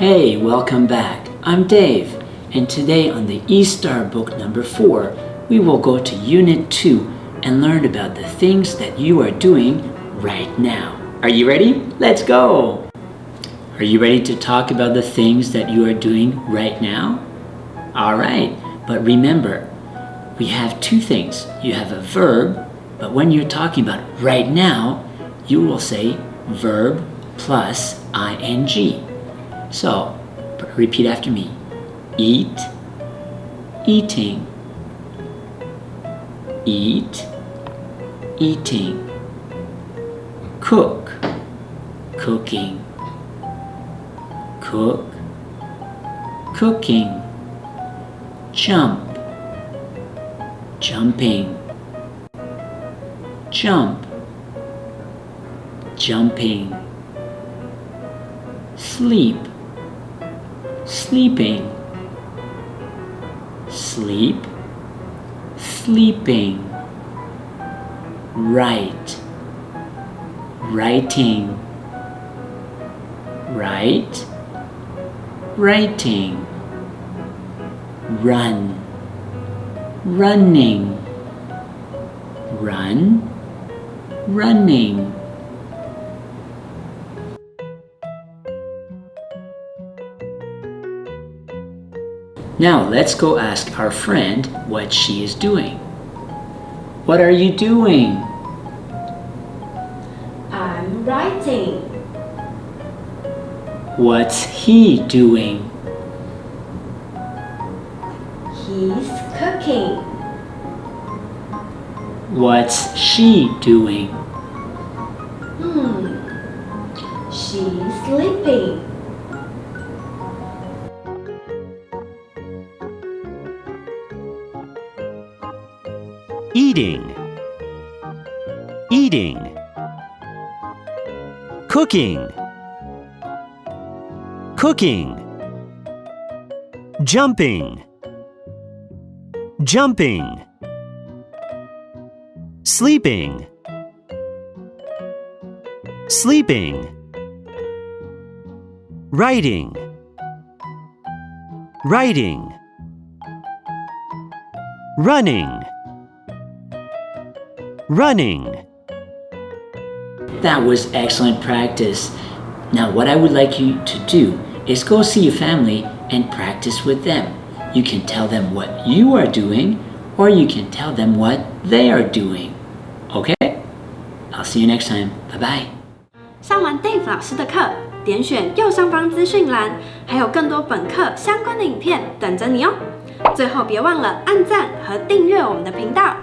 Hey, welcome back. I'm Dave, and today on the eSTAR book number 4, we will go to Unit 2 and learn about the things that you are doing right now. Are you ready? Let's go! Are you ready to talk about the things that you are doing right now? Alright, but remember, we have two things. You have a verb, but when you're talking about right now, you will say verb plus ing. So, repeat after me. Eat, eating. Eat, eating. Cook, cooking. Cook, cooking. Jump, jumping. Jump, jumping. Sleep, sleeping. Sleep, sleeping. Write, writing. Write, writing. Run, running. Run, running. Now let's go ask our friend what she is doing. What are you doing? I'm writing. What's he doing? He's cooking. What's she doing? She's sleeping. Eating, eating. Cooking, cooking. Jumping, jumping. Sleeping, sleeping. Writing, writing. Running, running. That was excellent practice. Now what I would like you to do is go see your family and practice with them. You can tell them what you are doing, or you can tell them what they are doing. Okay? I'll see you next time. Bye-bye. 上完 Dave 老师的课，点选右上方资讯栏，还有更多本课相关的影片等着你哦。最后别忘了按赞和订阅我们的频道。